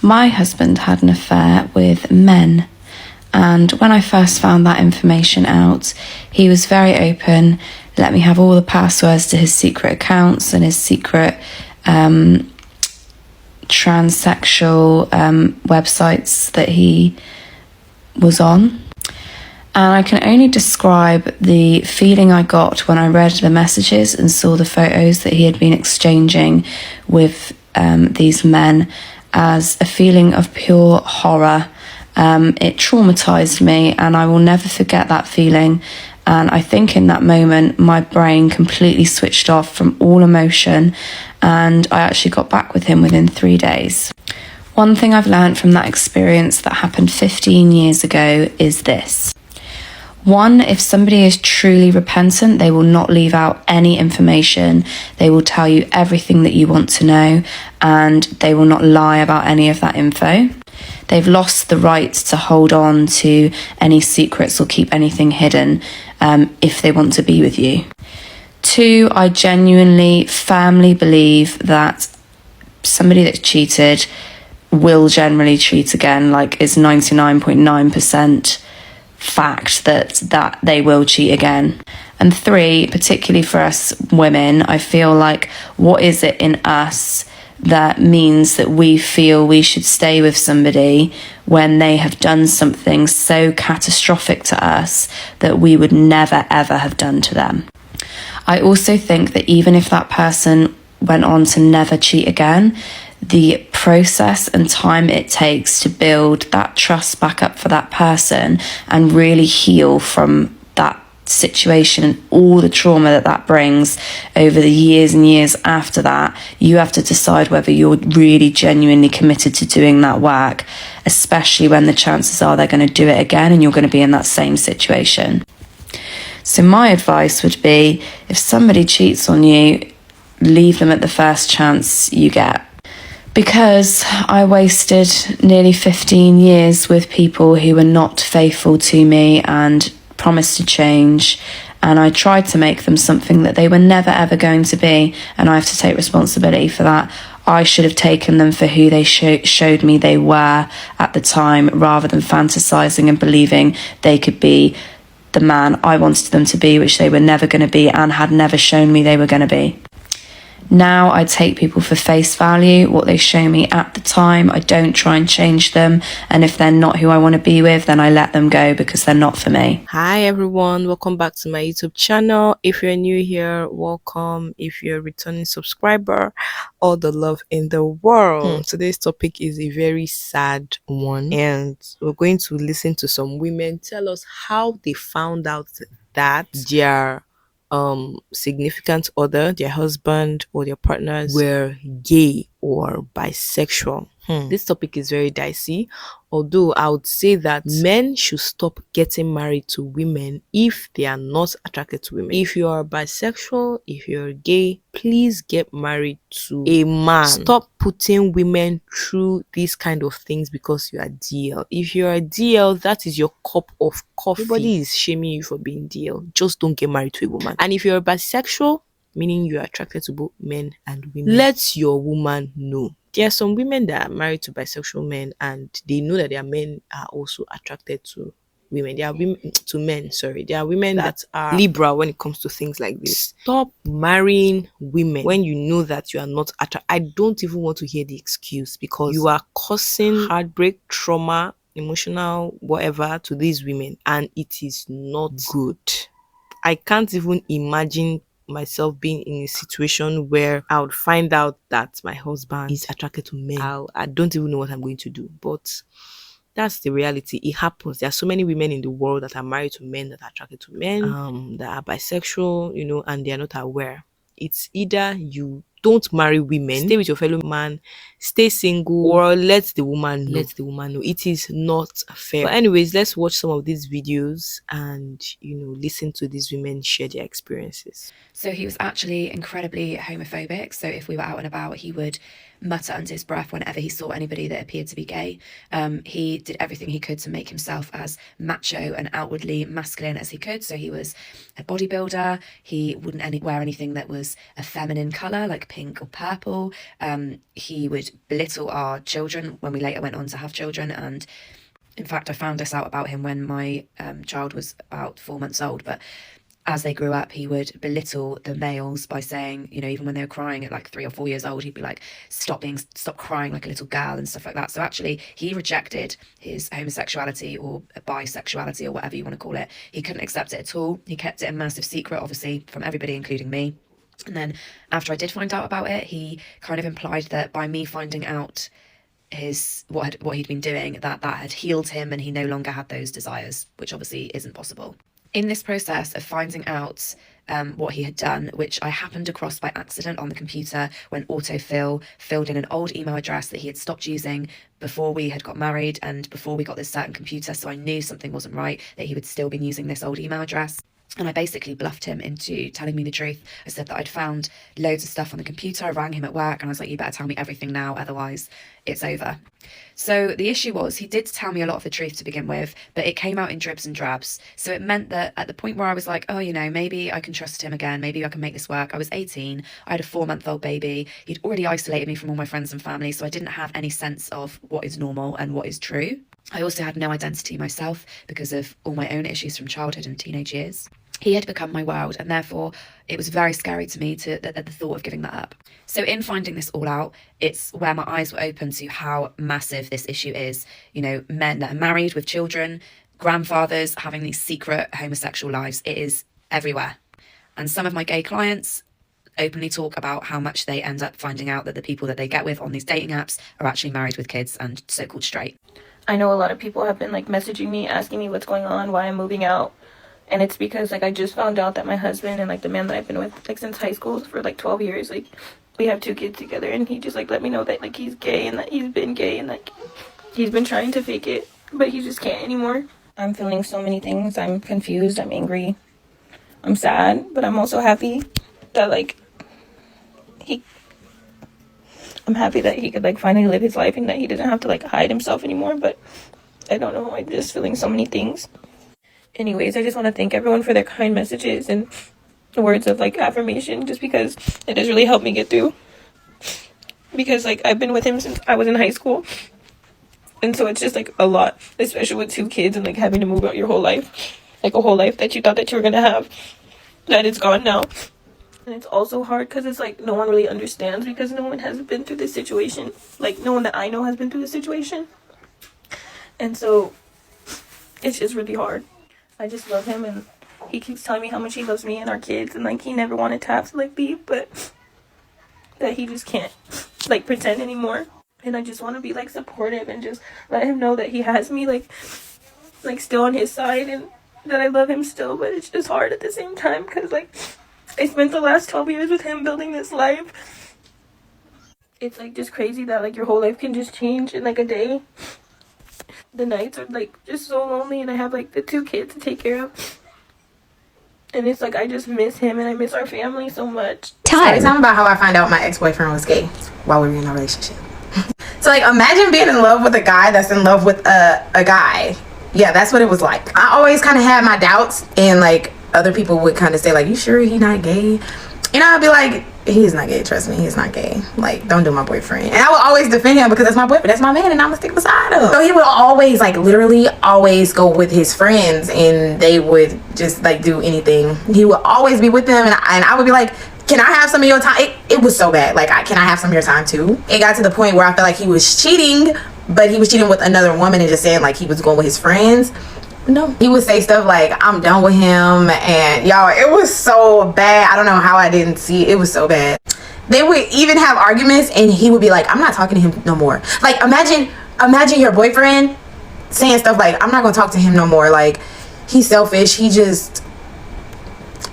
My husband had an affair with men, and when I first found that information out, he was very open, let me have all the passwords to his secret accounts and his secret transsexual websites that he was on. And I can only describe the feeling I got when I read the messages and saw the photos that he had been exchanging with these men as a feeling of pure horror. It traumatized me, and I will never forget that feeling. And I think in that moment, my brain completely switched off from all emotion, and I actually got back with him within 3 days. One thing I've learned from that experience that happened 15 years ago is this. One, if somebody is truly repentant, they will not leave out any information. They will tell you everything that you want to know, and they will not lie about any of that info. They've lost the right to hold on to any secrets or keep anything hidden if they want to be with you. Two, I genuinely, firmly believe that somebody that's cheated will generally cheat again, like it's 99.9% fact that they will cheat again. And three, particularly for us women, I feel like what is it in us that means that we feel we should stay with somebody when they have done something so catastrophic to us that we would never ever have done to them. I also think that even if that person went on to never cheat again, the process and time it takes to build that trust back up for that person and really heal from that situation and all the trauma that brings over the years and years after that, you have to decide whether you're really genuinely committed to doing that work, especially when the chances are they're going to do it again and you're going to be in that same situation. So my advice would be, if somebody cheats on you, leave them at the first chance you get. Because I wasted nearly 15 years with people who were not faithful to me and promised to change, and I tried to make them something that they were never ever going to be, and I have to take responsibility for that. I should have taken them for who they showed me they were at the time, rather than fantasizing and believing they could be the man I wanted them to be, which they were never going to be and had never shown me they were going to be. Now I take people for face value, what they show me at the time. I don't try and change them. And if they're not who I want to be with, then I let them go because they're not for me. Hi everyone, welcome back to my YouTube channel. If you're new here, welcome. If you're a returning subscriber, all the love in the world. Today's topic is a very sad one, and we're going to listen to some women tell us how they found out that their significant other, their husband or their partners, were gay or bisexual. This topic is very dicey, although I would say that men should stop getting married to women if they are not attracted to women. If you are bisexual, if you're gay, please get married to a man. Stop putting women through these kind of things because you are DL. If you're a DL, that is your cup of coffee. Nobody is shaming you for being DL. Just don't get married to a woman. And if you're bisexual, meaning you're attracted to both men and women, let your woman know. There are some women that are married to bisexual men and they know that their men are also attracted to women. There are women to men, sorry. There are women that are liberal when it comes to things like this. Stop marrying women when you know that you are not attracted. I don't even want to hear the excuse, because you are causing heartbreak, trauma, emotional, whatever to these women, and it is not good. I can't even imagine myself being in a situation where I would find out that my husband is attracted to men. I don't even know what I'm going to do, but that's the reality. It happens. There are so many women in the world that are married to men, that are attracted to men, that are bisexual, and they are not aware. It's either you don't marry women, stay with your fellow man, stay single, or let the woman know. It is not fair. But anyways, let's watch some of these videos and listen to these women share their experiences. So he was actually incredibly homophobic. So if we were out and about, he would mutter under his breath whenever he saw anybody that appeared to be gay. He did everything he could to make himself as macho and outwardly masculine as he could. So he was a bodybuilder. He wouldn't wear anything that was a feminine colour, like pink or purple. He would belittle our children when we later went on to have children. And in fact, I found this out about him when my child was about 4 months old. But as they grew up, he would belittle the males by saying, you know, even when they were crying at like 3 or 4 years old, he'd be like, stop crying like a little girl and stuff like that. So actually, he rejected his homosexuality or bisexuality or whatever you want to call it. He couldn't accept it at all. He kept it a massive secret, obviously, from everybody, including me. And then after I did find out about it, he kind of implied that by me finding out what he'd been doing, that had healed him and he no longer had those desires, which obviously isn't possible. In this process of finding out what he had done, which I happened across by accident on the computer when autofill filled in an old email address that he had stopped using before we had got married and before we got this certain computer, so I knew something wasn't right, that he would still been using this old email address. And I basically bluffed him into telling me the truth. I said that I'd found loads of stuff on the computer. I rang him at work and I was like, you better tell me everything now, otherwise it's over. So the issue was, he did tell me a lot of the truth to begin with, but it came out in dribs and drabs. So it meant that at the point where I was like, oh, you know, maybe I can trust him again, maybe I can make this work. I was 18, I had a 4-month-old baby. He'd already isolated me from all my friends and family, so I didn't have any sense of what is normal and what is true. I also had no identity myself because of all my own issues from childhood and teenage years. He had become my world, and therefore it was very scary to me at the thought of giving that up. So in finding this all out, it's where my eyes were open to how massive this issue is. You know, men that are married with children, grandfathers having these secret homosexual lives. It is everywhere. And some of my gay clients openly talk about how much they end up finding out that the people that they get with on these dating apps are actually married with kids and so-called straight. I know a lot of people have been like messaging me, asking me what's going on, why I'm moving out. And it's because, like, I just found out that my husband and, like, the man that I've been with, like, since high school for, like, 12 years, like, we have 2 kids together. And he just, like, let me know that, like, he's gay and that he's been gay and, like, he's been trying to fake it, but he just can't anymore. I'm feeling so many things. I'm confused. I'm angry. I'm sad. But I'm also happy that, like, I'm happy that he could, like, finally live his life and that he doesn't have to, like, hide himself anymore. But I don't know. I'm just feeling so many things. Anyways, I just want to thank everyone for their kind messages and words of, like, affirmation, just because it has really helped me get through. Because, like, I've been with him since I was in high school. And so it's just, like, a lot, especially with 2 kids and, like, having to move out your whole life. Like, a whole life that you thought that you were going to have, that it's gone now. And it's also hard because it's, like, no one really understands because no one has been through this situation. Like, no one that I know has been through this situation. And so it's just really hard. I just love him, and he keeps telling me how much he loves me and our kids, and, like, he never wanted to have to, like, leave, but that he just can't, like, pretend anymore. And I just want to be, like, supportive and just let him know that he has me, like still on his side, and that I love him still, but it's just hard at the same time, because, like, I spent the last 12 years with him building this life. It's, like, just crazy that, like, your whole life can just change in, like, a day. The nights are, like, just so lonely, and I have, like, the 2 kids to take care of. And it's, like, I just miss him, and I miss our family so much. Tell me about how I found out my ex-boyfriend was gay while we were in a relationship. So, like, imagine being in love with a guy that's in love with a guy. Yeah, that's what it was like. I always kind of had my doubts, and, like, other people would kind of say, like, you sure he not gay? And I'd be like, he's not gay, trust me, he's not gay. Like, don't do my boyfriend. And I would always defend him because that's my boyfriend, that's my man, and I'm gonna stick beside him. So he would always, like, literally always go with his friends, and they would just, like, do anything. He would always be with them, and I would be like, can I have some of your time? It was so bad. Like, can I have some of your time too? It got to the point where I felt like he was cheating, but he was cheating with another woman and just saying, like, he was going with his friends. No, he would say stuff like, I'm done with him, and y'all, it was so bad. I don't know how I didn't see it. It was so bad. They would even have arguments, and he would be like, I'm not talking to him no more. Like, imagine your boyfriend saying stuff like, I'm not gonna talk to him no more. Like, he's selfish. He just,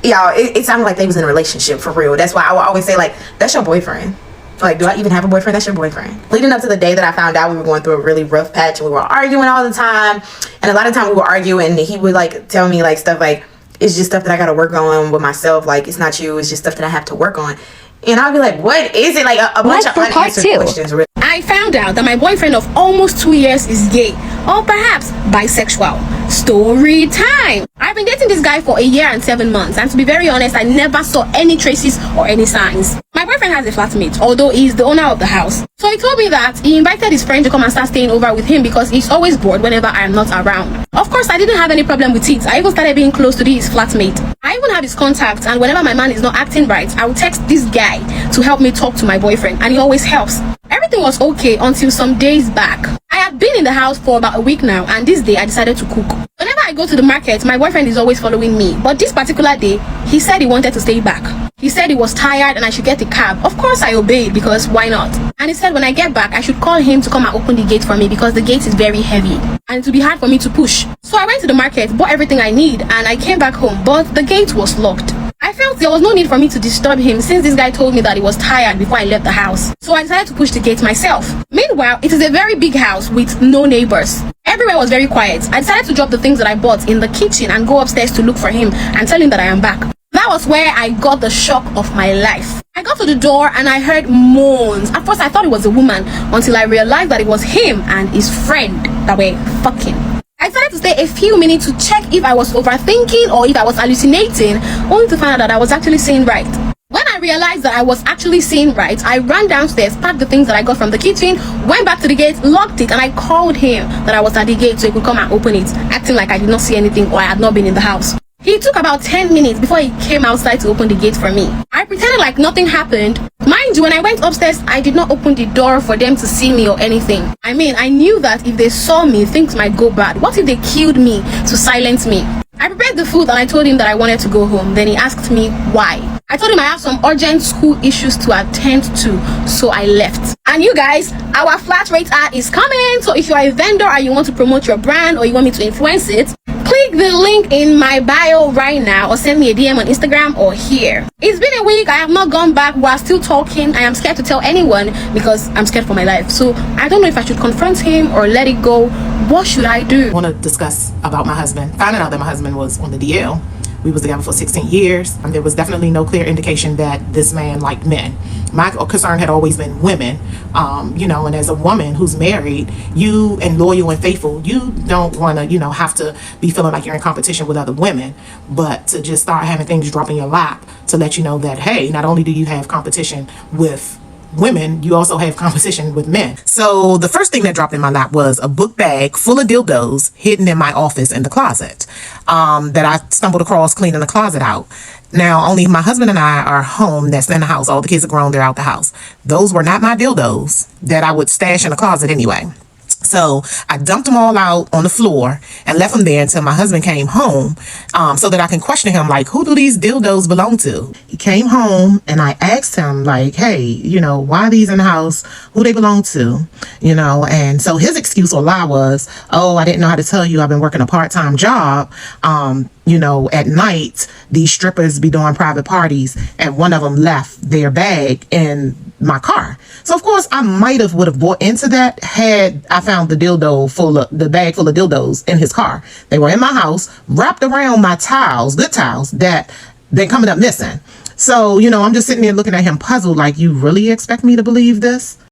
y'all, it sounded like they was in a relationship for real. That's why I would always say, like, that's your boyfriend. Like, do I even have a boyfriend? That's your boyfriend. Leading up to the day that I found out we were going through a really rough patch, and we were arguing all the time, and a lot of time we would argue, and he would, like, tell me, like, stuff like, it's just stuff that I gotta work on with myself. Like, it's not you, it's just stuff that I have to work on. And I'd be like, what is it? Like, a bunch of unanswered questions. I found out that my boyfriend of almost 2 years is gay, or perhaps bisexual. Story time! I've been dating this guy for 1 year and 7 months, and to be very honest, I never saw any traces or any signs. My boyfriend has a flatmate, although he's the owner of the house. So he told me that he invited his friend to come and start staying over with him because he's always bored whenever I am not around. Of course, I didn't have any problem with it. I even started being close to his flatmate. I even have his contact, and whenever my man is not acting right, I will text this guy to help me talk to my boyfriend, and he always helps. Everything was okay until some days back. I had been in the house for about a week now, and this day I decided to cook. Whenever I go to the market, my boyfriend is always following me, but this particular day, he said he wanted to stay back. He said he was tired and I should get a cab. Of course I obeyed, because why not? And he said when I get back, I should call him to come and open the gate for me because the gate is very heavy and it will be hard for me to push. So I went to the market, bought everything I need, and I came back home, but the gate was locked. I felt there was no need for me to disturb him since this guy told me that he was tired before I left the house. So I decided to push the gate myself. Meanwhile, it is a very big house with no neighbors. Everywhere was very quiet. I decided to drop the things that I bought in the kitchen and go upstairs to look for him and tell him that I am back. That was where I got the shock of my life. I got to the door and I heard moans. At first I thought it was a woman until I realized that it was him and his friend that were fucking. I decided to stay a few minutes to check if I was overthinking or if I was hallucinating, only to find out that I was actually seeing right. When I realized that I was actually seeing right, I ran downstairs, packed the things that I got from the kitchen, went back to the gate, locked it, and I called him that I was at the gate so he could come and open it, acting like I did not see anything or I had not been in the house. He took about 10 minutes before he came outside to open the gate for me. I pretended like nothing happened. Mind you, when I went upstairs, I did not open the door for them to see me or anything. I mean, I knew that if they saw me, things might go bad. What if they killed me to silence me? I prepared the food and I told him that I wanted to go home. Then he asked me why. I told him I have some urgent school issues to attend to, so I left. And you guys, our flat rate ad is coming. So if you are a vendor and you want to promote your brand or you want me to influence it, click the link in my bio right now or send me a DM on Instagram or here. It's been a week. I have not gone back. We're still talking. I am scared to tell anyone because I'm scared for my life. So I don't know if I should confront him or let it go. What should I do? I want to discuss about my husband. Finding out that my husband was on the DL. We was together for 16 years. And there was definitely no clear indication that this man liked men. My concern had always been women. And as a woman who's married, you and loyal and faithful, you don't want to, have to be feeling like you're in competition with other women, but to just start having things drop in your lap to let you know that, hey, not only do you have competition with women, you also have competition with men. So the first thing that dropped in my lap was a book bag full of dildos hidden in my office in the closet that I stumbled across cleaning the closet out. Now, only my husband and I are home. That's in the house. All the kids are grown. They're out the house. Those were not my dildos that I would stash in the closet anyway. So I dumped them all out on the floor and left them there until my husband came home so that I can question him, like, who do these dildos belong to? He came home and I asked him, like, hey, why are these in the house? Who they belong to? And so his excuse or lie was, oh, I didn't know how to tell you. I've been working a part-time job. At night, these strippers be doing private parties and one of them left their bag in my car. So of course I would have bought into that had I found the bag full of dildos in his car. They were in my house, wrapped around my towels, good towels that been coming up missing. So, I'm just sitting there looking at him puzzled, like, you really expect me to believe this?